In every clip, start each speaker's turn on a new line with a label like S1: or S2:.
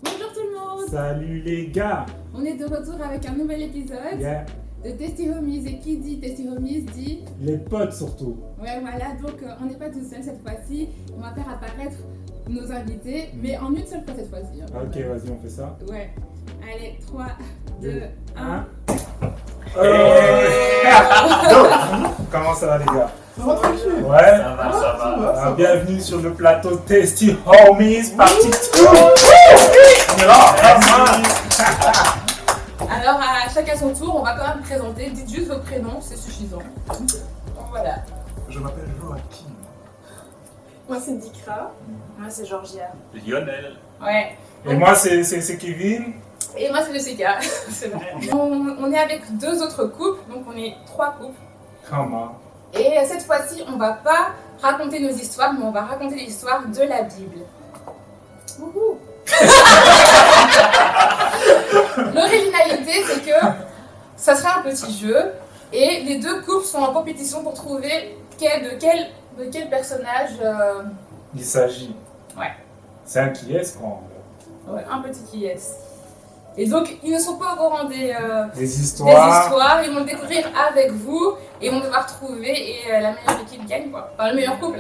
S1: Bonjour tout le monde.
S2: Salut les gars.
S1: On est de retour avec un nouvel épisode de Tasty Homies. Et qui dit Tasty Homies dit
S2: les potes surtout.
S1: Ouais, voilà, donc on n'est pas tout seul cette fois-ci. On va faire apparaître nos invités, mais en une seule fois cette fois-ci. Hein.
S2: Ok, vas-y, on fait ça.
S1: Ouais. Allez, 3, 2, 1.
S2: Comment ça va les gars?
S3: Ça va tranquille.
S2: Ouais.
S3: Ça va.
S2: Bienvenue sur le plateau Tasty Homies, partie 2. On est là.
S1: Alors, à chacun son tour, on va quand même présenter. Dites juste vos prénoms, c'est suffisant. Donc voilà.
S3: Je m'appelle Joachim.
S4: Moi c'est Dikra. Moi c'est Georgia.
S5: Lionel.
S1: Ouais.
S2: Et moi c'est Kevin.
S1: Et moi c'est Jessica. C'est vrai. On est avec deux autres couples, donc on est 3 couples.
S2: Comment?
S1: Et cette fois-ci, on va pas raconter nos histoires, mais on va raconter l'histoire de la Bible. Wouhou. L'originalité, c'est que ça sera un petit jeu et les deux couples sont en compétition pour trouver de quel personnage.
S2: Il s'agit.
S1: Ouais.
S2: C'est un qui est quoi?
S1: Ouais, un petit qui est. Et donc, ils ne sont pas au courant des
S2: histoires.
S1: Ils vont le découvrir avec vous et on va retrouver et la meilleure équipe gagne quoi. Enfin, le meilleur couple.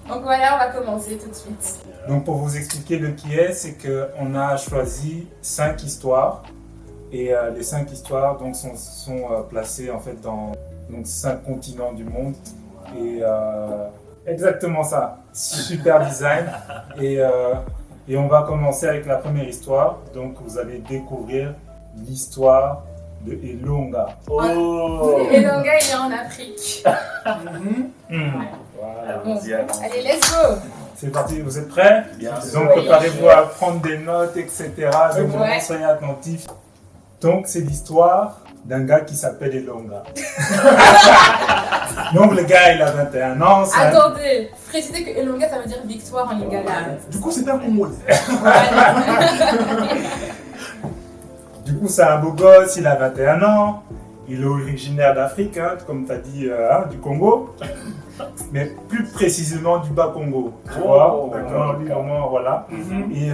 S1: Donc voilà, on va commencer tout de suite.
S2: Donc pour vous expliquer le qui est, c'est qu'on a choisi 5 histoires et les 5 histoires donc, sont placées en fait dans 5 continents du monde et exactement ça, super design et on va commencer avec la première histoire. Donc vous allez découvrir l'histoire de Elonga.
S5: Oh.
S1: Elonga, il est en Afrique.
S2: Voilà.
S1: Bon, allez, let's go.
S2: C'est parti, vous êtes prêts?
S5: Bien sûr.
S2: Donc préparez-vous à prendre des notes, etc. Donc
S1: Ouais.
S2: soyez attentifs. Donc c'est l'histoire d'un gars qui s'appelle Elonga. Donc le gars il a 21 ans.
S1: Attendez, précisez que Elonga ça veut dire victoire en lingala.
S3: Du coup, c'est un Congolais.
S2: Du coup c'est un beau gosse, il a 21 ans. Il est originaire d'Afrique, hein, comme tu as dit, du Congo. Mais plus précisément du Bas-Congo. Tu vois, vraiment, voilà. Et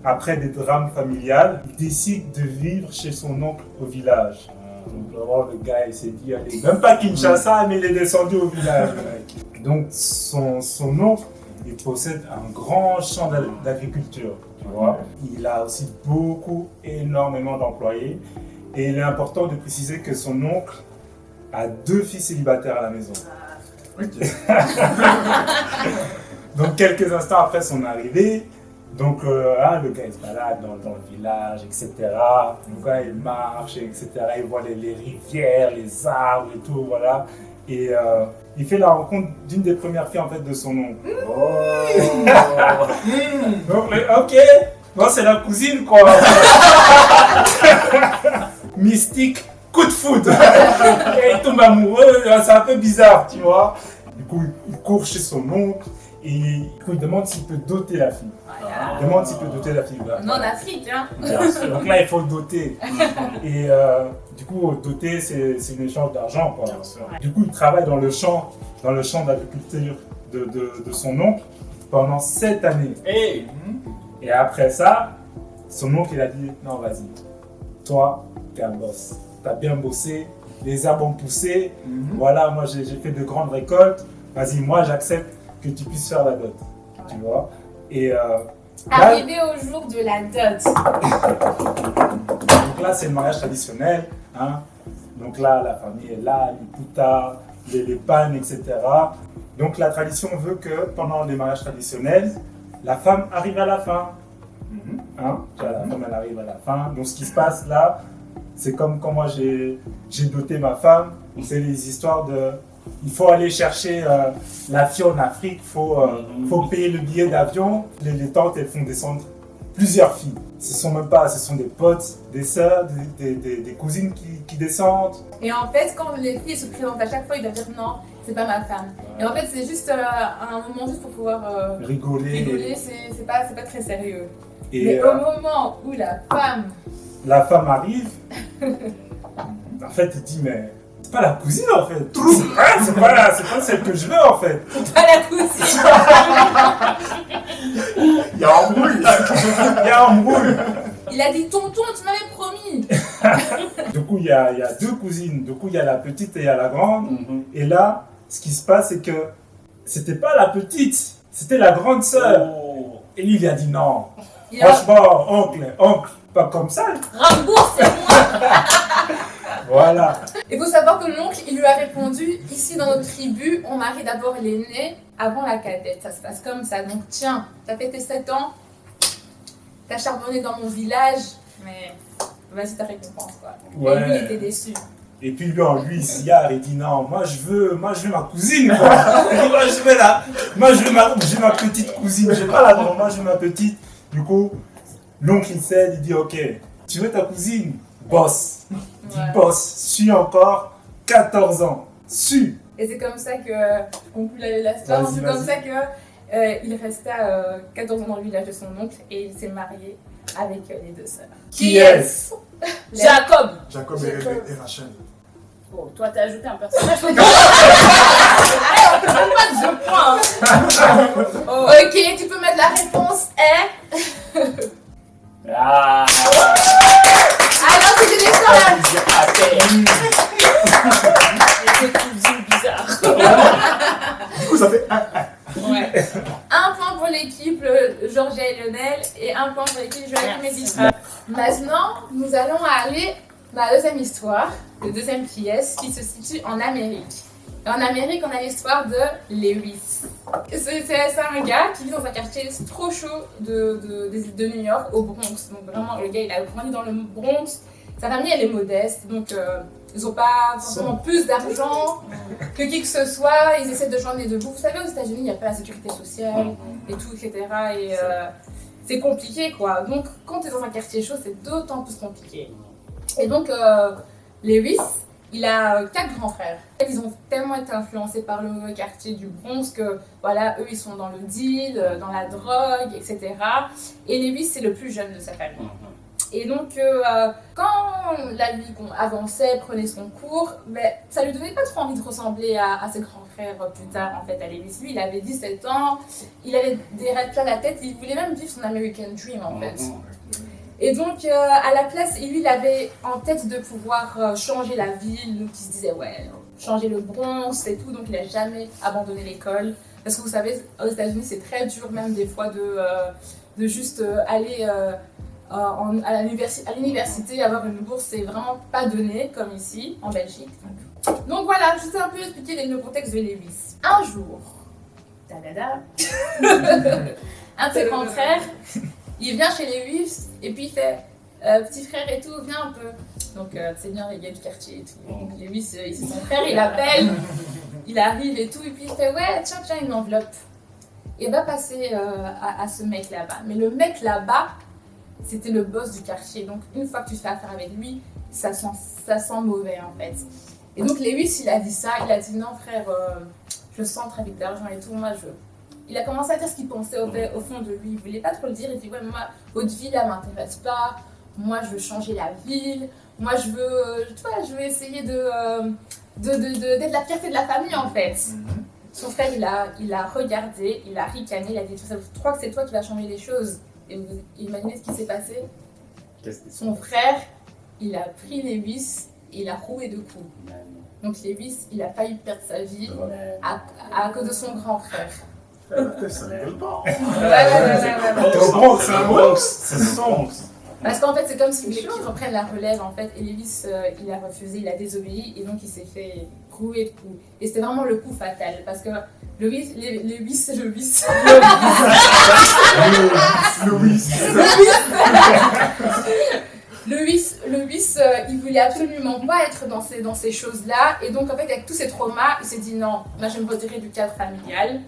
S2: après des drames familiales, il décide de vivre chez son oncle au village. Donc vraiment, le gars, il s'est dit, allez, même pas Kinshasa, mais il est descendu au village. Donc son oncle, il possède un grand champ d'agriculture. Tu vois. Il a aussi énormément d'employés. Et il est important de préciser que son oncle a 2 filles célibataires à la maison. Donc quelques instants après son arrivée, donc le gars il se balade dans le village, etc. Le gars il marche, etc. Il voit les rivières, les arbres et tout, voilà. Et il fait la rencontre d'une des premières filles en fait de son oncle. Donc ok, bon c'est la cousine quoi. Mystique, coup de foudre. Et il tombe amoureux, c'est un peu bizarre, tu vois. Du coup, il court chez son oncle et il demande s'il peut doter la fille.
S1: Voilà.
S2: Il demande s'il peut doter la fille.
S1: On est en Afrique, hein.
S2: Bien sûr. Donc là, il faut doter. Et du coup, doter, c'est une échange d'argent, quoi. Du coup, il travaille dans le champ d'agriculture de son oncle pendant 7 années.
S5: Hey.
S2: Et après ça, son oncle, il a dit, non, vas-y, toi, t'es un boss. T'as bien bossé, les arbres ont poussé, voilà, moi j'ai fait de grandes récoltes, vas-y, moi j'accepte que tu puisses faire la dot, tu vois. Et
S1: Arrivé au jour de la dot.
S2: donc là c'est le mariage traditionnel, hein. Donc là la famille est là, les putas, les pannes, etc. Donc la tradition veut que pendant les mariages traditionnels, la femme arrive à la fin. Hein? La femme elle arrive à la fin. Donc ce qui se passe là, c'est comme quand moi j'ai doté ma femme, c'est les histoires de... Il faut aller chercher la fille en Afrique, il faut payer le billet d'avion. Les tantes elles font descendre plusieurs filles. Ce sont des potes, des sœurs, des cousines qui descendent.
S1: Et en fait, quand les filles se présentent à chaque fois, ils doivent dire non, c'est pas ma femme. Et en fait, c'est juste un moment juste pour pouvoir rigoler, c'est pas très sérieux.
S2: Et
S1: mais au moment où
S2: la femme arrive, en fait, il dit mais c'est pas la cousine en fait. C'est pas celle que je veux en fait.
S1: C'est pas la cousine.
S3: Il y a un bruit.
S2: là, on brûle.
S1: Il a dit tonton, tu m'avais promis.
S2: Du coup, il y a deux cousines. Du coup, il y a la petite et il y a la grande.
S5: Mhm.
S2: Et là, ce qui se passe, c'est que c'était pas la petite, c'était la grande sœur.
S5: Oh.
S2: Et lui, il a dit non.
S1: Il a
S2: Franchement, oncle, pas comme ça.
S1: remboursez-moi.
S2: Voilà.
S1: Il faut savoir que l'oncle, il lui a répondu, ici dans notre tribu, on marie d'abord l'aîné avant la cadette. Ça se passe comme ça. Donc tiens, t'as fait tes 7 ans, t'as charbonné dans mon village, mais vas-y ta récompense quoi.
S2: Ouais.
S1: Et lui, il était déçu.
S2: Et puis lui, il s'y a, il dit non, moi je veux ma cousine. Quoi. Moi je veux ma petite cousine. J'ai pas la grande, moi je veux ma petite. Du coup, l'oncle il cède, il dit ok, tu veux ta cousine? Bosse. Il dit
S1: Ouais.
S2: bosse, suis encore 14 ans. Suis.
S1: Et c'est comme ça que, je conclue l'histoire,
S2: Vas-y,
S1: c'est comme
S2: vas-y.
S1: ça que il resta 14 ans dans le village de son oncle et il s'est marié avec les deux sœurs.
S2: Qui est-ce?
S4: Jacob.
S3: Jacob et Rachel.
S4: Oh, toi, t'as ajouté un personnage. On peut même pas de 2 points.
S1: Oh. Ok, tu peux mettre la réponse est.
S5: Ah.
S1: Alors c'est une histoire.
S4: C'est cousine bizarre.
S3: Du coup, ça fait
S1: Ouais. Un point pour l'équipe Georgia et Lionel et un point pour l'équipe Joachim et
S4: Merci.
S1: Didi. Maintenant, nous allons aller dans la deuxième histoire, la deuxième pièce qui se situe en Amérique. Et en Amérique, on a l'histoire de Lewis. C'est un gars qui vit dans un quartier trop chaud de New York, au Bronx. Donc vraiment, le gars, il a grandi dans le Bronx. Sa famille, elle est modeste, donc ils n'ont pas forcément plus d'argent que qui que ce soit. Ils essaient de joindre les deux bouts. Vous savez, aux États-Unis, il n'y a pas la sécurité sociale et tout, etc. Et c'est compliqué, quoi. Donc, quand tu es dans un quartier chaud, c'est d'autant plus compliqué. Et donc, Lewis, il a 4 grands frères. Ils ont tellement été influencés par le quartier du Bronx que, voilà, eux, ils sont dans le deal, dans la drogue, etc. Et Lewis, c'est le plus jeune de sa famille. Et donc, quand la vie avançait, prenait son cours, ben, ça lui donnait pas trop envie de ressembler à ses grands frères plus tard, en fait, à Lewis. Lui, il avait 17 ans, il avait des rêves plein la tête, il voulait même vivre son American Dream, en fait. Et donc, à la place, lui, il avait en tête de pouvoir changer la ville, donc il se disait, ouais, changer le Bronx et tout, donc il n'a jamais abandonné l'école. Parce que vous savez, aux États-Unis, c'est très dur, même des fois, de juste aller à l'université, avoir une bourse, c'est vraiment pas donné, comme ici, en Belgique. Donc voilà, je vous ai un peu expliqué le contexte de Lewis. Un jour, un de ses grands frères, il vient chez Lewis et puis il fait petit frère et tout, viens un peu. Donc c'est bien, il y a du quartier et tout. Donc Lewis, c'est son frère, il appelle, il arrive et tout, et puis il fait ouais, tiens, une enveloppe. Et va passer à ce mec là-bas. Mais le mec là-bas, c'était le boss du quartier. Donc une fois que tu fais affaire avec lui, ça sent mauvais en fait. Et donc Lewis, il a dit ça, il a dit non frère, je sens trafic d'argent et tout, moi je... Il a commencé à dire ce qu'il pensait au fond de lui. Il voulait pas trop le dire. Il dit ouais, moi, votre ville, elle m'intéresse pas. Moi, je veux changer la ville. Moi, je veux essayer d'être la fierté de la famille, en fait. Son frère, il a regardé, il a ricané, il a dit je crois que c'est toi qui vas changer les choses. Et vous imaginez ce qui s'est passé? Son frère, il a pris Lewis et il a roué de coups. Donc Lewis, il a failli perdre sa vie à cause de son grand frère.
S3: Ça rigole pas.
S1: Ouais.
S2: T'es au Bronx, c'est un Bronx. C'est sombre.
S1: Parce qu'en fait, c'est comme s'il voulait qu'il reprenne la relève, en fait. Et Lewis, il a refusé, il a désobéi, et donc il s'est fait rouer de coups. Et c'était vraiment le coup fatal, parce que Lewis, il voulait absolument pas être dans ces choses-là. Et donc, en fait, avec tous ces traumas, il s'est dit non, moi je vais me retirer du cadre familial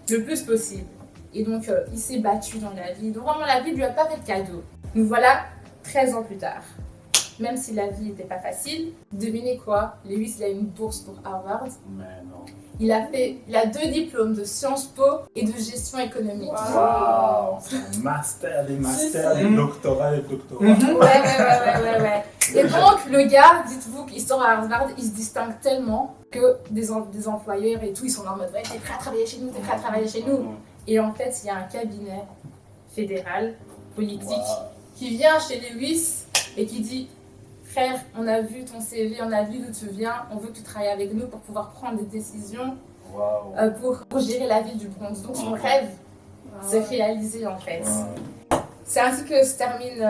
S1: le plus possible. Et donc, il s'est battu dans la vie. Donc, vraiment, la vie lui a pas fait de cadeau. Nous voilà 13 ans plus tard. Même si la vie n'était pas facile, devinez quoi? Lewis, il a une bourse pour Harvard.
S5: Mais non.
S1: Il a 2 diplômes de Sciences Po et de gestion économique.
S2: Waouh. Master, des masters, des doctorats, des doctorats.
S1: Ouais. Et donc, le gars, dites-vous qu'il sort à Harvard, il se distingue tellement que des employeurs et tout, ils sont en mode ouais, t'es prêt à travailler chez nous, t'es prêt à travailler chez nous. Et en fait, il y a un cabinet fédéral politique, qui vient chez Lewis et qui dit « Frère, on a vu ton CV, on a vu d'où tu viens, on veut que tu travailles avec nous pour pouvoir prendre des décisions pour gérer la ville du Bronx. » Donc son rêve s'est réalisé en fait. C'est ainsi que se termine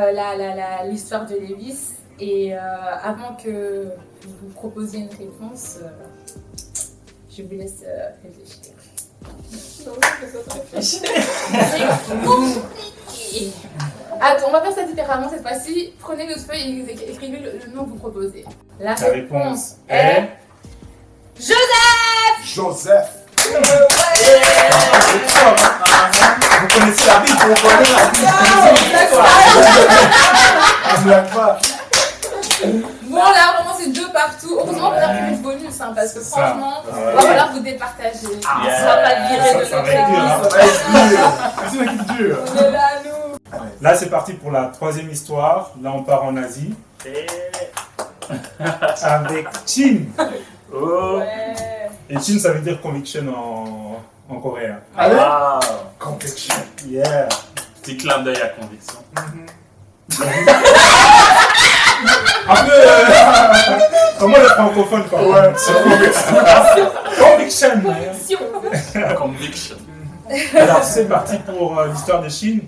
S1: l'histoire de Lewis. Et avant que vous proposiez une réponse, je vous laisse réfléchir. C'est compliqué. Attends, on va faire ça différemment cette fois-ci. Prenez le feuille et écrivez le nom que vous proposez. La réponse est... Joseph.
S3: Joseph.
S2: Vous connaissez la Bible, vous connaissez la Bible.
S1: Bon là vraiment c'est 2 partout. Heureusement qu'on a pris le bonus parce que franchement il va falloir vous départager. On ne sera pas viré de
S2: ça
S1: notre
S2: va être
S1: classe.
S2: dur.
S1: On est là nous.
S2: Là c'est parti pour la 3e histoire. Là on part en Asie. Avec Chin.
S1: Ouais.
S2: Et Chin ça veut dire conviction en coréen.
S3: Allez.
S5: Wow.
S3: Conviction.
S2: Yeah.
S5: Petit clin d'œil à conviction.
S2: Un peu comment le francophone quoi.
S3: Ouais.
S2: Conviction.
S5: Conviction.
S2: Alors c'est parti pour l'histoire de Chine.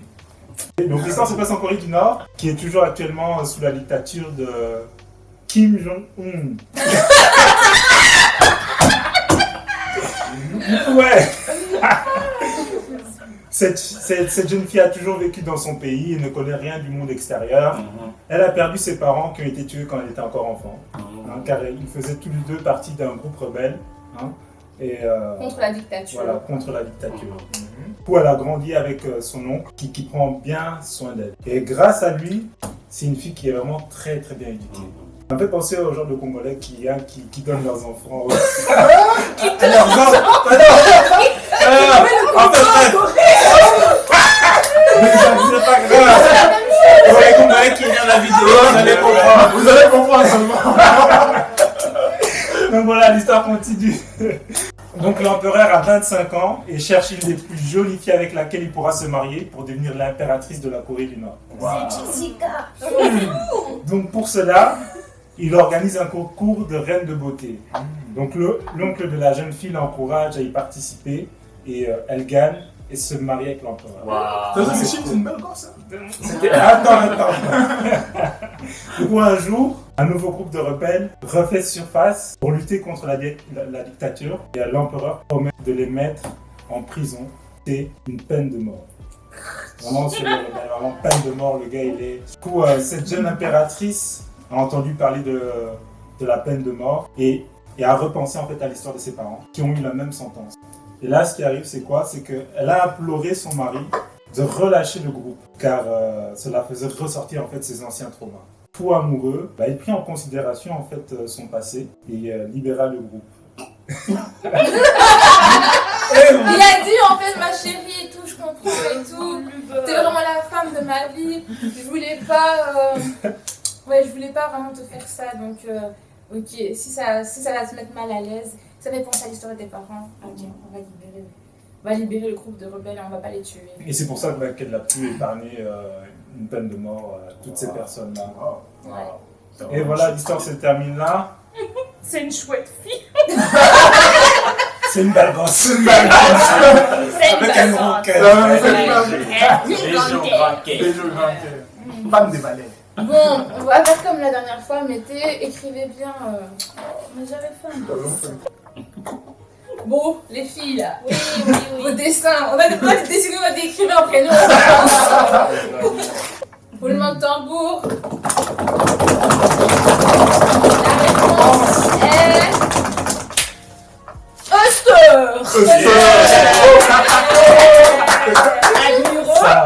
S2: Donc l'histoire se passe en Corée du Nord, qui est toujours actuellement sous la dictature de Kim Jong-un. Ouais. Cette jeune fille a toujours vécu dans son pays et ne connaît rien du monde extérieur. Elle a perdu ses parents qui ont été tués quand elle était encore enfant, car ils faisaient tous les deux partie d'un groupe rebelle. Et,
S1: contre la dictature.
S2: Voilà, contre la dictature. Du coup, elle a grandi avec son oncle qui prend bien soin d'elle. Et grâce à lui, c'est une fille qui est vraiment très très bien éduquée. Ça me fait penser aux gens de Congolais qui donnent leurs enfants. Leurs enfants. C'est pas grave. Pour les Congolais qui regardent la vidéo, vous allez comprendre.
S3: Vous allez comprendre seulement.
S2: Donc voilà, l'histoire continue. Donc l'empereur a 25 ans et cherche une des plus jolies filles avec laquelle il pourra se marier pour devenir l'impératrice de la Corée du Nord. Donc pour cela, il organise un concours de reine de beauté. Donc l'oncle de la jeune fille l'encourage à y participer et elle gagne et se marie avec l'empereur.
S5: Wow.
S3: C'est une belle gosse.
S2: Attends. Du coup, un jour, un nouveau groupe de rebelles refait surface pour lutter contre la dictature et l'empereur promet de les mettre en prison. C'est une peine de mort. Vraiment, sur le rebelle, vraiment peine de mort, le gars il est. Du coup, cette jeune impératrice a entendu parler de la peine de mort et a repensé en fait à l'histoire de ses parents qui ont eu la même sentence. Et là, ce qui arrive, c'est quoi? C'est qu'elle a imploré son mari de relâcher le groupe, car cela faisait ressortir en fait ses anciens traumas. Fou amoureux, il prit en considération en fait son passé et libéra le groupe.
S1: Il a dit en fait ma chérie et tout, je comprends et tout. T'es vraiment la femme de ma vie. Je voulais pas vraiment te faire ça, donc ok, si ça va te mettre mal à l'aise, ça fait penser à l'histoire de tes parents. Ok, on va libérer le groupe de rebelles et on va pas les tuer.
S2: Et c'est pour ça qu'elle a pu épargner une peine de mort à toutes ces personnes-là.
S1: Ouais.
S2: Et voilà, l'histoire se termine là.
S4: C'est une chouette fille.
S2: C'est une belle gosse.
S4: C'est une
S2: Avec un gros
S4: belle
S2: cœur.
S5: Les gens vainqués.
S3: Les jeux vainqueurs. Femme des balais.
S1: Bon, on va faire comme la dernière fois, écrivez bien. Mais j'avais faim. Bon, les filles là, vos dessins, on va pas dessiner, on va décrire en prénom. Roulement de tambour. La réponse est...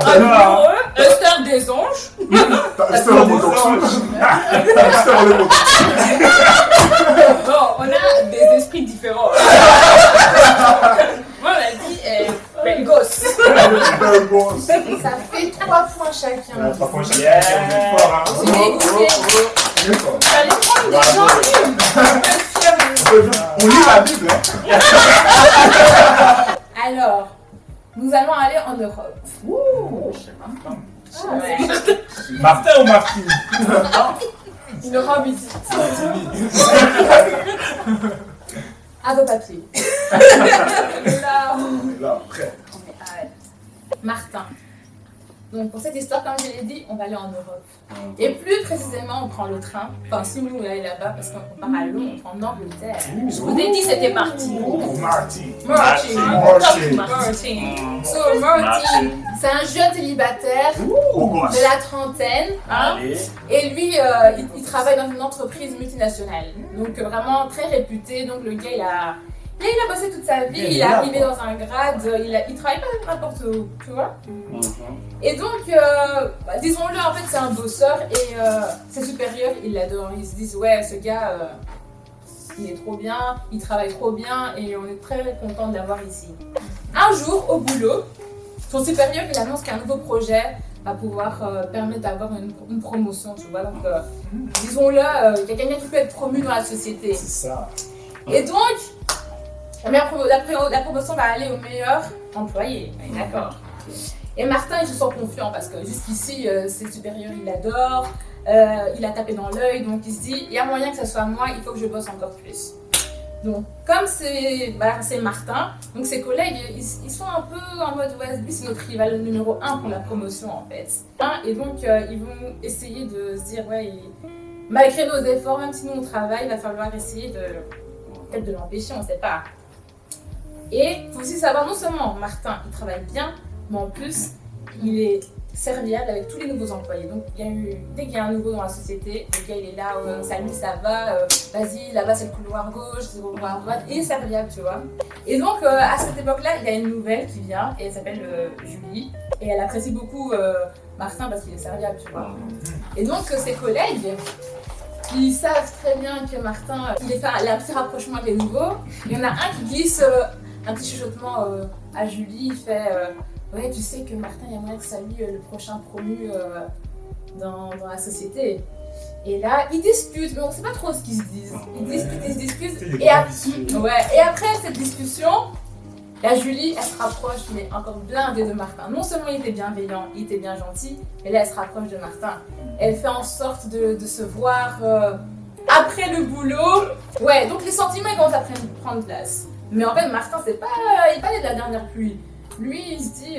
S4: Amoureux, Esther des anges.
S3: Esther en production. Esther en production.
S4: Bon, on a des esprits différents. Moi, on a dit belle gosse.
S3: Belle gosse.
S1: Ça fait 3 points chacun.
S2: 3 points chacun, vous êtes fort, hein.
S1: Je suis dégoûtée.
S3: Il est fort.
S1: J'allais prendre des gens nuls.
S3: On lit la Bible, hein.
S1: Alors, nous allons aller en Europe.
S4: Ouais.
S2: Martin ou Martine?
S4: Il aura visite.
S1: À vos papiers.
S4: Là.
S3: Là, après.
S1: Martin. Donc pour cette histoire, comme je l'ai dit, on va aller en Europe. Et plus précisément, on prend le train. Enfin, si nous, on est là-bas, parce qu'on part à Londres, on prend en Angleterre.
S4: Je vous ai dit c'était parti.
S2: Martin.
S1: Martin. So, Martin, c'est un jeune célibataire de la trentaine. Hein,
S5: Allez.
S1: et lui, il travaille dans une entreprise multinationale. Donc vraiment très réputé. Donc le gars, il a bossé toute sa vie. Il est arrivé dans un grade. Il travaille pas n'importe où, tu vois. Et donc, disons-le, en fait, c'est un bosseur et ses supérieurs, ils l'adorent. Ils se disent, ouais, ce gars, il est trop bien, il travaille trop bien et on est très content de l'avoir ici. Un jour, au boulot, son supérieur, il annonce qu'un nouveau projet va pouvoir permettre d'avoir une promotion, tu vois. Donc, disons-le, il y a quelqu'un qui peut être promu dans la société.
S2: C'est ça.
S1: Et donc, la promotion va aller au meilleur employé, on est d'accord. Et Martin, il se sent confiant parce que jusqu'ici, ses supérieurs, il l'adorent, il a tapé dans l'œil, donc il se dit, il y a moyen que ce soit moi, il faut que je bosse encore plus. Donc, comme c'est Martin, donc ses collègues, ils sont un peu en mode, ouais, lui c'est notre rival numéro 1 pour la promotion en fait. Et donc, ils vont essayer de se dire, ouais, malgré nos efforts, même si nous on travaille, il va falloir essayer peut-être de l'empêcher, on ne sait pas. Et il faut aussi savoir, non seulement Martin, il travaille bien, mais en plus, il est serviable avec tous les nouveaux employés. Donc, dès qu'il y a un nouveau dans la société, le gars, il est là, salut, ça va, vas-y, là-bas, c'est le couloir gauche, c'est le couloir droite, il est serviable, tu vois. Et donc, à cette époque-là, il y a une nouvelle qui vient, et elle s'appelle Julie, et elle apprécie beaucoup Martin parce qu'il est serviable, tu vois. Et donc, ses collègues, ils savent très bien que Martin, il a un petit rapprochement avec les nouveaux. Il y en a un qui glisse un petit chuchotement à Julie, il fait ouais, tu sais que Martin, il y a moyen que ça lui le prochain promu dans la société. Et là, ils discutent, mais on ne sait pas trop ce qu'ils se disent. Ils se discutent. Et après cette discussion, la Julie, elle se rapproche, mais encore blindée de Martin. Non seulement il était bienveillant, il était bien gentil, mais là, elle se rapproche de Martin. Elle fait en sorte de se voir après le boulot. Ouais, donc les sentiments, ils commencent à prendre place. Mais en fait, Martin, il est pas né de la dernière pluie. Lui, il se dit,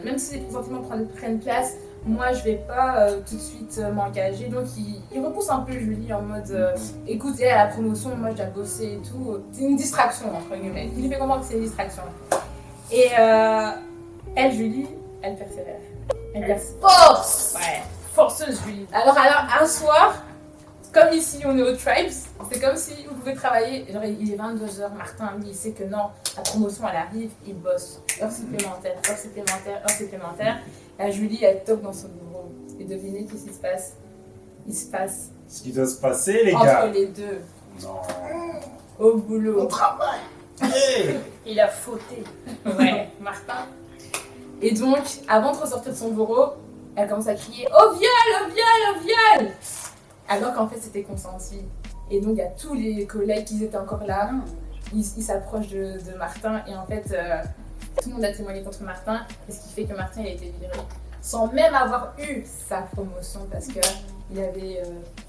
S1: même si les sentiments prennent place, moi, je vais pas tout de suite m'engager. Donc, il repousse un peu Julie en mode, écoute, elle a la promotion, moi, je dois bosser et tout. C'est une distraction, entre guillemets. Il lui fait comprendre que c'est une distraction. Et elle, Julie, elle persévère. Elle force. Ouais, forceuse, Julie. Alors, un soir, comme ici, on est aux Tribes, c'est comme si vous pouvez travailler, genre il est 22h, Martin, lui, il sait que non, la promotion, elle arrive, il bosse. Heure supplémentaire, heure supplémentaire, heure supplémentaire. La Julie, elle toque dans son bureau. Et devinez qu'est-ce qui se passe? Il se passe
S2: Ce qui doit se passer, les gars.
S1: entre les deux,
S2: Non.
S1: au boulot.
S3: Au travail.
S4: Il a fauté.
S1: Ouais, Martin. Et donc, avant de ressortir de son bureau, elle commence à crier « Au viol, au viol, au viol !» Alors qu'en fait, c'était consenti. Et donc, il y a tous les collègues qui étaient encore là. Ils s'approchent de Martin et en fait, tout le monde a témoigné contre Martin. Et ce qui fait que Martin a été viré sans même avoir eu sa promotion parce qu'il avait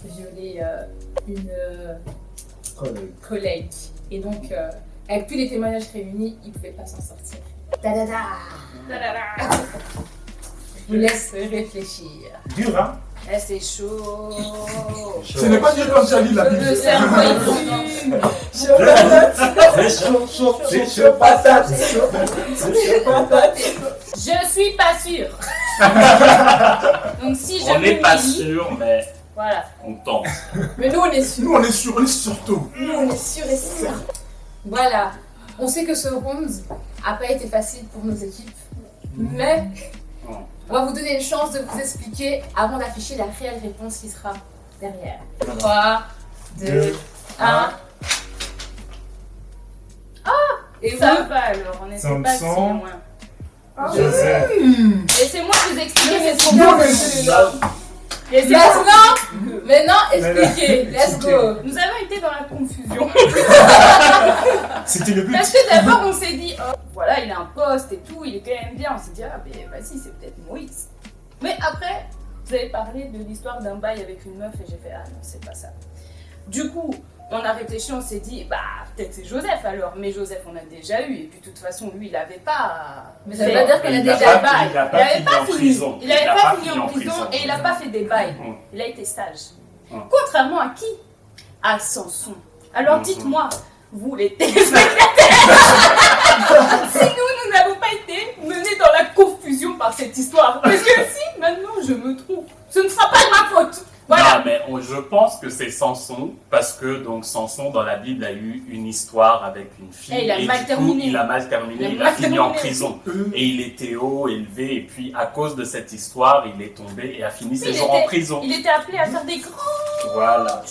S1: violé une collègue. Et donc, avec tous les témoignages réunis, il ne pouvait pas s'en sortir. Ta-da-da! Je vous laisse réfléchir.
S2: Dur, hein?
S1: Eh, c'est chaud.
S3: Ce n'est pas dur comme ça dit la Bible.
S1: Le cerveau est fondant.
S3: C'est chaud patate. C'est chaud patate.
S4: Je suis pas sûre. Donc si je
S5: On n'est pas
S4: m'humilie,
S5: sûr, mais
S4: voilà.
S5: on tente.
S1: Mais nous, on est sûrs.
S3: Nous on est sûr, on est surtout.
S1: Nous, on est sûrs et sûrs. Voilà. On sait que ce round n'a pas été facile pour nos équipes. Mais on va vous donner une chance de vous expliquer avant d'afficher la réelle réponse qui sera derrière. 3, 2, 1. Et
S4: Ça
S1: vous,
S4: va alors, on n'était
S2: Samson.
S4: pas si loin.
S2: Joseph.
S4: Laissez-moi vous expliquer ce
S3: Non,
S4: qu'on
S3: mais
S1: maintenant expliquez. Let's go.
S4: Nous avons été dans la confusion.
S2: C'était le but.
S4: Parce que d'abord on s'est dit, oh, voilà, il a un poste et tout, il est quand même bien. On s'est dit, ah, mais vas-y, c'est peut-être Moïse. Mais après, vous avez parlé de l'histoire d'un bail avec une meuf et j'ai fait ah non, c'est pas ça. Du coup, on a réfléchi, on s'est dit bah peut-être c'est Joseph alors, mais Joseph on a déjà eu et puis de toute façon lui il avait pas.
S1: Mais ça veut pas dire qu'on a
S5: Il
S1: déjà
S5: a
S1: le
S5: pas-
S1: bail.
S5: il a
S4: Il
S5: pas
S4: avait
S5: fini
S4: pas
S5: en
S4: fini.
S5: prison.
S4: Il avait pas fini en prison et il a pas fait des bails.
S5: Mm.
S4: Il a été sage.
S5: Mm.
S4: Contrairement à qui? À Samson. Alors
S5: Mm.
S4: dites-moi, vous les téléspectateurs, si nous n'avons pas été menés dans la confusion par cette histoire. Parce que si maintenant je me trompe, ce ne sera pas de ma faute. Voilà.
S5: Non, mais je pense que c'est Samson, parce que donc Samson dans la Bible a eu une histoire avec une fille.
S4: Et il a mal
S5: du coup,
S4: terminé.
S5: il a mal terminé, il a
S4: mal
S5: fini en
S4: terminé.
S5: prison. Et il était haut, élevé, et puis à cause de cette histoire, il est tombé et a fini ses
S4: Il
S5: jours en
S4: était-
S5: prison.
S4: Il était appelé à faire des grands.
S5: Voilà.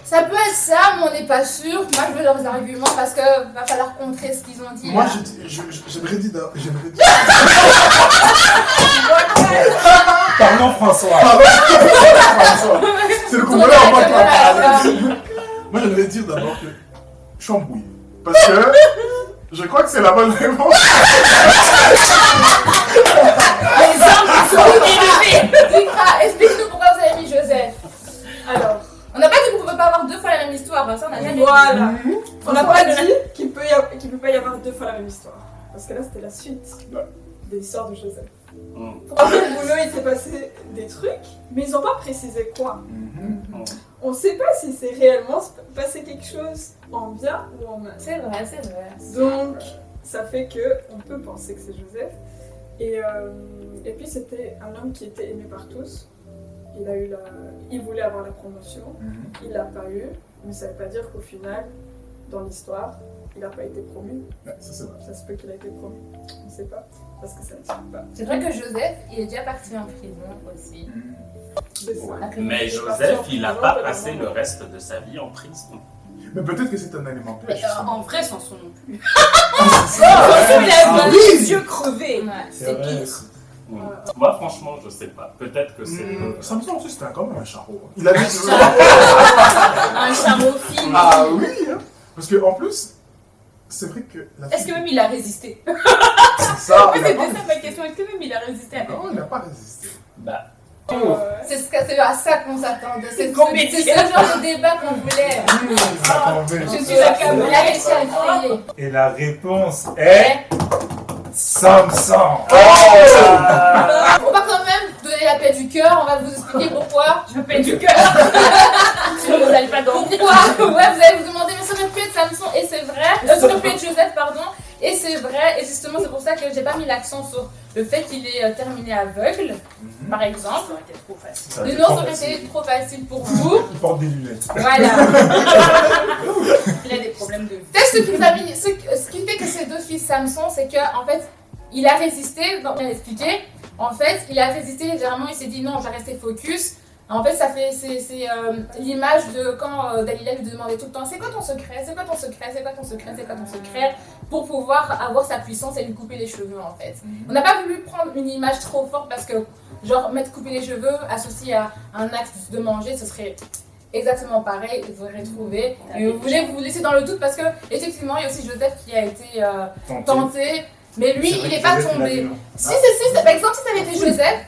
S1: Ça peut être ça, mais on n'est pas sûr. Moi, je veux leurs arguments parce que va falloir contrer ce qu'ils ont dit.
S3: Moi,
S1: là.
S3: j'aimerais dire. J'aimerais dire.
S2: Pardon François.
S3: François. C'est le Congolais en moi qui va parler.
S1: Voilà.
S3: Moi, j'aimerais dire d'abord que chambouille. Parce que je crois que c'est la bonne réponse.
S4: Les hommes sont élevés.
S1: Dikra, explique-nous pourquoi vous avez mis Joseph.
S6: Alors,
S1: On n'a pas dit qu'on ne peut pas avoir deux fois la même histoire. Ça, on n'a jamais dit.
S6: voilà. On n'a pas dit qu'il peut pas y avoir deux fois la même histoire. Parce que là, c'était la suite de l'histoire de Joseph.
S5: Mm.
S6: Après le boulot, il s'est passé des trucs, mais ils n'ont pas précisé quoi. On ne sait pas si c'est réellement passé quelque chose en bien ou en mal.
S1: C'est vrai, c'est vrai.
S6: Donc, ça fait que on peut penser que c'est Joseph. Et puis, c'était un homme qui était aimé par tous. Il voulait avoir la promotion, il l'a pas eu, mais ça ne veut pas dire qu'au final, dans l'histoire, il n'a pas été promu.
S3: Ouais, ça, c'est vrai.
S6: Ça se peut qu'il a été promu, on ne sait pas, parce que ça ne tient pas.
S1: C'est vrai que Joseph, il est déjà parti en prison aussi.
S6: C'est ça.
S1: Après,
S5: Mais
S6: Il est parti
S5: Joseph,
S6: en
S5: il n'a
S6: prison,
S5: pas
S6: pendant
S5: passé
S6: un
S5: le
S6: moment.
S5: reste de sa vie en prison.
S3: Mais peut-être que c'est un élément
S4: Mais,
S3: piège.
S4: en vrai, Samson non plus.
S3: C'est
S4: Il a
S3: vrai.
S4: les yeux crevés.
S1: Ouais.
S4: C'est
S2: vrai,
S4: pire.
S2: c'est-
S5: Mm. Moi, franchement, je sais pas. Peut-être que c'est.
S3: Samson aussi, c'était quand même un charreau. Il avait.
S4: Un charreau film.
S3: Ah oui, hein. Parce qu'en plus, c'est vrai que.
S4: Est-ce que même il a résisté?
S3: c'est ça?
S4: Oui,
S3: Il a
S4: c'était
S3: pas...
S4: ça ma question. Est-ce que même il a résisté à
S3: Non, il n'a pas résisté.
S5: Bah,
S1: C'est à ça qu'on s'attendait. C'est
S4: Comédien.
S1: ce genre de débat qu'on voulait.
S2: Ça tombait.
S4: Je suis la caméra.
S1: Il a réussi à le créer.
S2: Et la réponse est Samson.
S1: On va quand même donner la paix du cœur. On va vous expliquer pourquoi.
S4: Je paie du cœur. Sinon, vous n'allez pas dormir.
S1: Pourquoi Ouais, vous allez vous demander, mais ça aurait pu être Samson, et c'est vrai. Ça aurait pu être Joseph, pardon. Et c'est vrai, et justement, c'est pour ça que j'ai pas mis l'accent sur le fait qu'il est terminé aveugle, par
S4: Ça
S1: exemple.
S4: aurait été trop facile.
S2: Ça a
S1: Mais
S2: été
S1: non,
S2: trop
S1: ça aurait
S2: facile.
S1: été trop facile pour vous.
S2: Il porte des lunettes.
S1: Voilà.
S4: Il a des problèmes de
S1: Peut-être ce qui nous a mis- ce qui fait que ces deux fils Samson, c'est qu'en fait, il a résisté, donc bien expliqué. En fait, il a résisté légèrement, il s'est dit non, je vais rester focus. En fait, ça fait c'est l'image de quand Dalila lui demandait tout le temps c'est quoi ton secret, c'est quoi ton secret, c'est quoi ton secret, c'est quoi ton secret, pour pouvoir avoir sa puissance et lui couper les cheveux en fait. On n'a pas voulu prendre une image trop forte parce que genre mettre couper les cheveux associé à un acte de manger, ce serait exactement pareil, vous retrouvez. Et vous voulez vous laisser dans le doute parce que effectivement il y a aussi Joseph qui a été tenté, mais lui
S2: C'est vrai
S1: il n'est
S2: que
S1: pas
S2: Joseph, il a
S1: tombé.
S2: dit non.
S1: Si, par exemple, si ça avait été Joseph,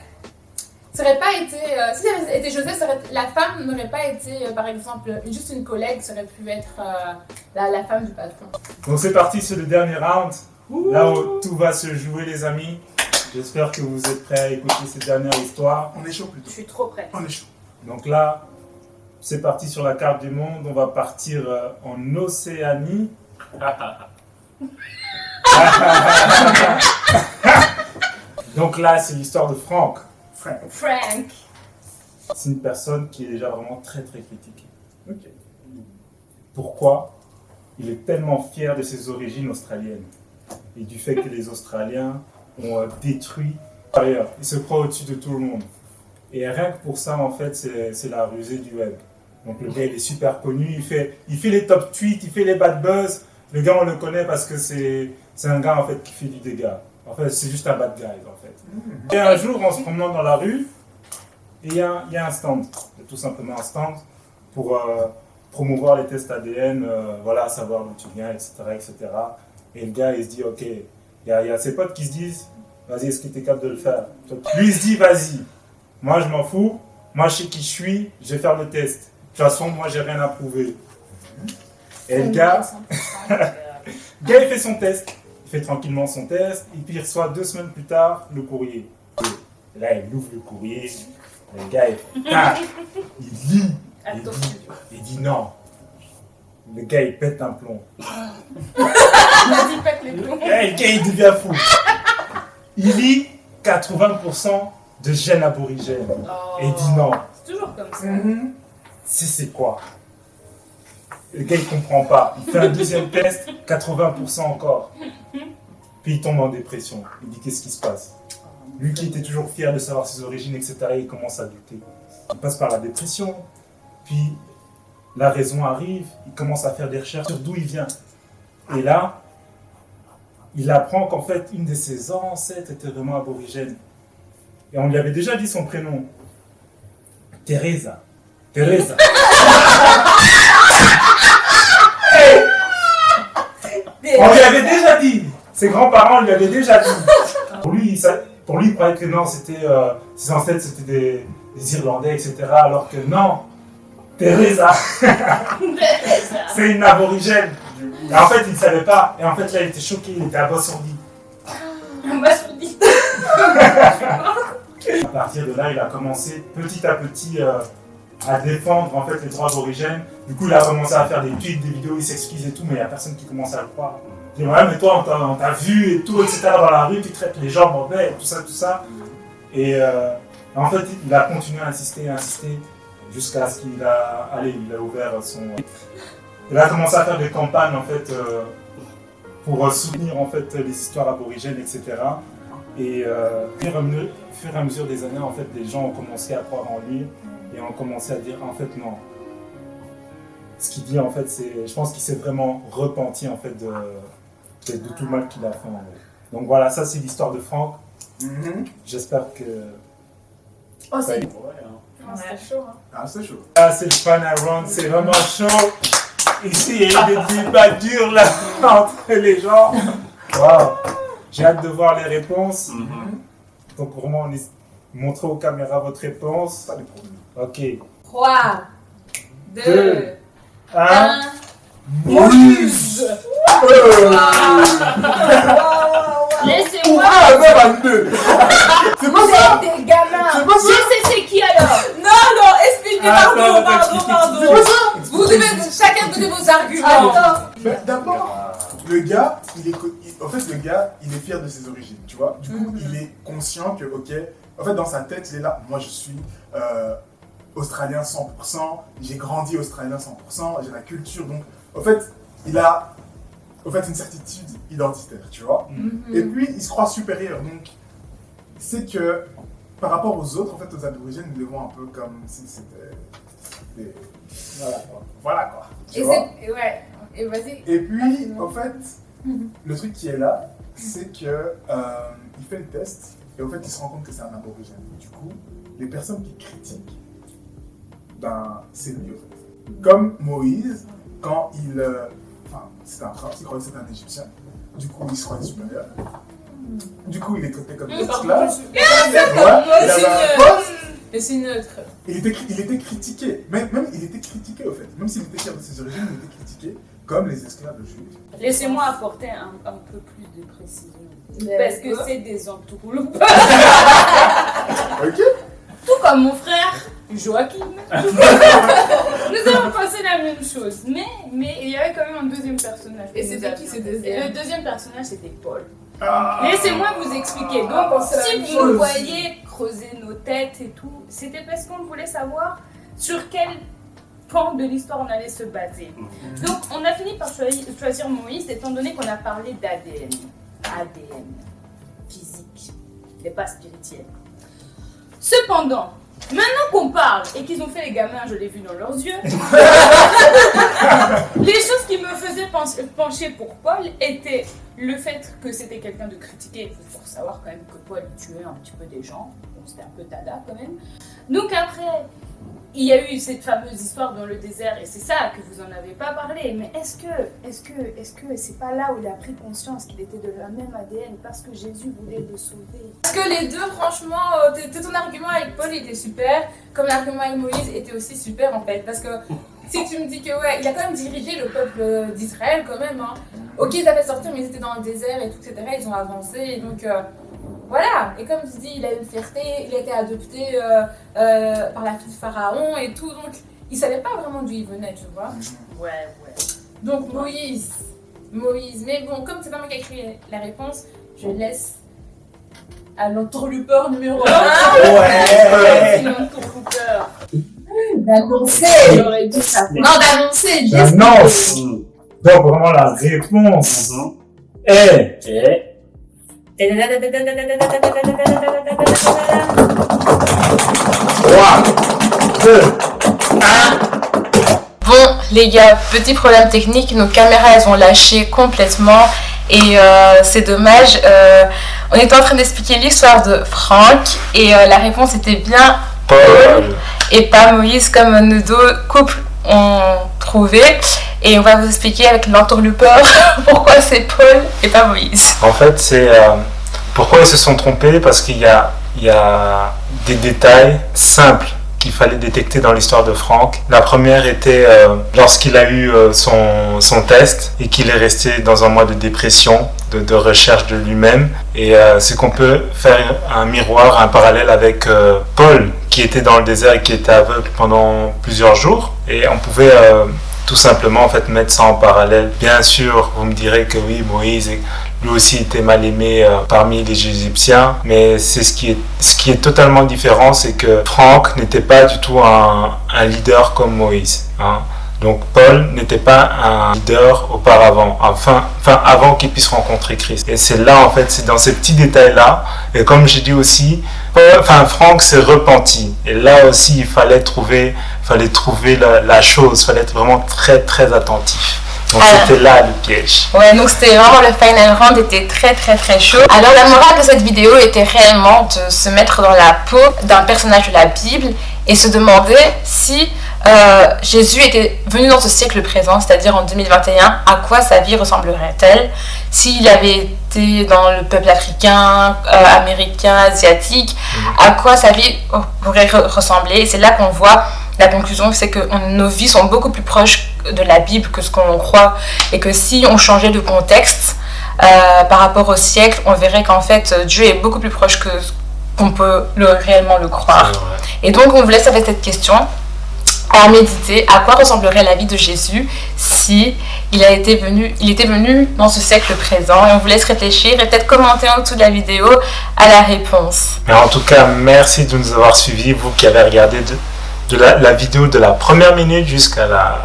S1: ça aurait pas été. Si ça avait été Joseph, la femme n'aurait pas été, par exemple, juste une collègue, ça aurait pu être la femme du patron.
S2: Donc c'est parti sur le dernier round. Là où tout va se jouer, les amis. J'espère que vous êtes prêts à écouter cette dernière histoire.
S3: On est chaud plutôt.
S4: Je suis trop prête.
S3: On est chaud.
S2: Donc là, c'est parti sur la carte du monde. On va partir en Océanie. Donc là, c'est l'histoire de Frank.
S4: Frank.
S2: C'est une personne qui est déjà vraiment très très critiquée.
S3: Ok.
S2: Pourquoi? Il est tellement fier de ses origines australiennes et du fait que les Australiens ont détruit ailleurs. Il se croit au-dessus de tout le monde. Et rien que pour ça, en fait, c'est la rusée du web. Donc le gars, il est super connu, il fait les top tweets, il fait les bad buzz. Le gars, on le connaît parce que c'est un gars, en fait, qui fait du dégât. En fait, c'est juste un bad guy, en fait. Et un jour, en se promenant dans la rue, il y a un stand, tout simplement un stand pour promouvoir les tests ADN, voilà, savoir d'où tu viens, etc., etc. Et le gars, il se dit, ok, il y a ses potes qui se disent, Vas-y, est-ce que tu es capable de le faire? Lui, il se dit, vas-y. Moi, je m'en fous. Moi, je sais qui je suis. Je vais faire le test. De toute façon, moi, j'ai rien à prouver. Et le gars, il fait son test. Il fait tranquillement son test. Et puis, il reçoit 2 semaines plus tard le courrier. Et là, il ouvre le courrier. Et le gars, il lit. Il dit non. Le gars, il pète un plomb.
S4: Vas-y, pète les plombs.
S2: Et le gars, il devient fou. Il lit 80% de gènes aborigènes.
S4: Oh.
S2: Et il dit non.
S4: C'est toujours comme ça.
S2: C'est quoi? Le gars, il comprend pas. Il fait un deuxième test, 80% encore. Puis il tombe en dépression. Il dit qu'est-ce qui se passe? Lui qui était toujours fier de savoir ses origines, etc., il commence à douter. Il passe par la dépression. Puis la raison arrive. Il commence à faire des recherches sur d'où il vient. Et là, il apprend qu'en fait, une de ses ancêtres était vraiment aborigène. Et on lui avait déjà dit son prénom. Teresa. Teresa. On lui avait déjà dit. Ses grands-parents lui avaient déjà dit. Pour lui, il croyait que non, c'était ses ancêtres, c'était des Irlandais, etc. Alors que non, Teresa, c'est une aborigène. Et en fait, il ne savait pas. Et en fait, là, il était choqué, il était abasourdi.
S4: Abasourdi.
S2: À partir de là, il a commencé petit à petit à défendre en fait les droits aborigènes. Du coup, il a commencé à faire des tweets, des vidéos, il s'excuse et tout, mais il n'y a personne qui commence à le croire. Il dit ouais, mais toi, on t'a vu et tout, etc. dans la rue, tu traites les gens mauvais, tout ça. Et en fait, il a continué à insister, jusqu'à ce qu'il a ouvert son. Il a commencé à faire des campagnes en fait pour soutenir en fait les histoires aborigènes, etc. Et au fur et à mesure des années, en fait, les gens ont commencé à croire en lui et ont commencé à dire en fait non. Ce qu'il dit en fait, je pense qu'il s'est vraiment repenti en fait de tout le mal qu'il a fait. En fait. Donc voilà, ça c'est l'histoire de Franck. J'espère que.
S6: Oh, c'est
S5: Ouais,
S6: c'était chaud. Hein.
S3: Ah, c'est chaud.
S2: Ah, c'est le final round, c'est vraiment chaud. Ici, il y a eu des débats durs là entre les gens. Wow. J'ai hâte de voir les réponses. Donc vraiment, montrez aux caméras votre réponse.
S3: Pas de problème.
S2: Ok.
S1: 3, 2,
S2: Deux.
S1: 1.
S2: Moïse.
S4: Laissez-moi.
S3: Ah, même à deux. C'est pas ça.
S1: Des gamins.
S3: C'est pas ça.
S4: C'est qui alors?
S1: Non, expliquez,
S2: Attends,
S1: pardon.
S3: C'est pas ça.
S1: Vous devez chacun donner vos arguments.
S3: Mais d'abord, le gars, en fait, le gars, il est fier de ses origines, tu vois. Du coup, il est conscient que, ok, en fait, dans sa tête, il est là. Moi, je suis australien 100%. J'ai grandi australien 100%. J'ai la culture, donc, en fait, il a, une certitude identitaire, tu vois. Et puis, il se croit supérieur, donc, c'est que par rapport aux autres, en fait, aux aborigènes, ils le voient un peu comme si c'était des. Voilà quoi. Tu vois.
S1: Et vas-y.
S3: Et puis, en fait, le truc qui est là, c'est que il fait le test et en fait, il se rend compte que c'est un aborigène. Du coup, les personnes qui critiquent, ben, c'est lui en fait. Comme Moïse, quand il. Enfin, c'est un prince, il croyait que c'était un Égyptien. Du coup, il se croyait supérieur. Du coup, il est traité comme un esclave. Il avait un poste.
S1: Et c'est neutre.
S3: Il était critiqué. Même il était critiqué, au fait. Même s'il était fier de ses origines, il était critiqué comme les esclaves juifs.
S4: Laissez-moi apporter un peu plus de précision. Parce que c'est des entourloupes.
S3: Ok.
S4: Tout comme mon frère, Joachim. Nous avons pensé la même chose. Mais il y avait quand même un deuxième personnage.
S1: Et c'était qui ce deuxième?
S4: Et le deuxième personnage, c'était Paul.
S3: Ah.
S4: Laissez-moi vous expliquer. Donc,
S6: c'est la
S4: si
S6: même
S4: vous
S6: chose.
S4: nous voyez creuser nos têtes et tout, c'était parce qu'on voulait savoir sur quel pan de l'histoire on allait se baser. Donc, on a fini par choisir Moïse, étant donné qu'on a parlé d'ADN. ADN. Physique. Et pas spirituel. Cependant, maintenant qu'on parle et qu'ils ont fait les gamins, je l'ai vu dans leurs yeux, les choses qui me faisaient pencher pour Paul étaient le fait que c'était quelqu'un de critiqué. Il faut savoir quand même que Paul tuait un petit peu des gens. Donc c'était un peu tada quand même. Donc après, il y a eu cette fameuse histoire dans le désert et c'est ça que vous en avez pas parlé. Mais est-ce que c'est pas là où il a pris conscience qu'il était de la même ADN parce que Jésus voulait le sauver?
S1: Parce que les deux, franchement, ton argument avec Paul était super, comme l'argument avec Moïse était aussi super en fait. Parce que si tu me dis que ouais, il a quand même dirigé le peuple d'Israël quand même. Hein. Ok, ils avaient sorti, mais ils étaient dans le désert et tout, etc. Ils ont avancé, et donc voilà. Et comme tu dis, il a une fierté, il a été adopté par la fille de Pharaon et tout, donc il savait pas vraiment d'où il venait, tu vois.
S4: Ouais.
S1: Donc Moïse. Mais bon, comme c'est pas moi qui ai écrit la réponse, je laisse à l'interlocuteur numéro 1.
S2: Ouais.
S4: L'interlocuteur.
S1: D'annoncer.
S6: J'aurais dit ça.
S1: Non, d'annoncer.
S2: J'annonce. Donc vraiment la réponse est...
S5: Et
S2: 3, 2, 1.
S1: Bon, les gars, petit problème technique, nos caméras elles ont lâché complètement et c'est dommage. On était en train d'expliquer l'histoire de Franck et la réponse était bien Paul et pas Moïse comme nos deux couples ont trouvé. Et on va vous expliquer avec l'interlocuteur pourquoi c'est Paul et pas Moïse.
S7: En fait, c'est pourquoi ils se sont trompés, parce qu'il y a des détails simples qu'il fallait détecter dans l'histoire de Franck. La première était lorsqu'il a eu son test et qu'il est resté dans un mois de dépression, de recherche de lui-même. Et c'est qu'on peut faire un miroir, un parallèle avec Paul, qui était dans le désert et qui était aveugle pendant plusieurs jours. Et on pouvait tout simplement en fait mettre ça en parallèle. Bien sûr, vous me direz que oui, Moïse lui aussi était mal aimé parmi les Égyptiens, mais c'est ce qui est totalement différent, c'est que Franck n'était pas du tout un leader comme Moïse. Hein. Donc Paul n'était pas un leader auparavant, avant qu'il puisse rencontrer Christ. Et c'est là en fait, c'est dans ces petits détails-là. Et comme j'ai dit aussi, Franck s'est repenti. Et là aussi, il fallait trouver la chose, il fallait être vraiment très très attentif. Donc c'était là le piège.
S1: Ouais, donc c'était vraiment le final round était très très très chaud. Alors la morale de cette vidéo était réellement de se mettre dans la peau d'un personnage de la Bible et se demander si Jésus était venu dans ce siècle présent, c'est-à-dire en 2021, à quoi sa vie ressemblerait-elle s'il avait été dans le peuple africain, américain, asiatique, à quoi sa vie pourrait ressembler. Et c'est là qu'on voit la conclusion, c'est que nos vies sont beaucoup plus proches de la Bible que ce qu'on croit, et que si on changeait de contexte par rapport au siècle, on verrait qu'en fait Dieu est beaucoup plus proche que qu'on peut réellement le croire. Et donc on vous laisse avec cette question à méditer: à quoi ressemblerait la vie de Jésus si il était venu dans ce siècle présent. Et on vous laisse réfléchir et peut-être commenter en dessous de la vidéo à la réponse.
S7: Mais en tout cas, merci de nous avoir suivis, vous qui avez regardé de la vidéo de la première minute jusqu'à la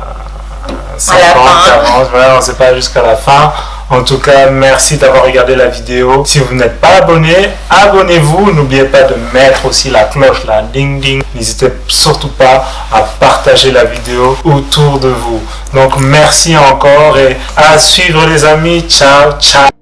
S7: 50, 40, voilà, on ne sait pas jusqu'à la fin. En tout cas, merci d'avoir regardé la vidéo. Si vous n'êtes pas abonné, abonnez-vous. N'oubliez pas de mettre aussi la cloche, la ding ding. N'hésitez surtout pas à partager la vidéo autour de vous. Donc merci encore et à suivre les amis. Ciao, ciao.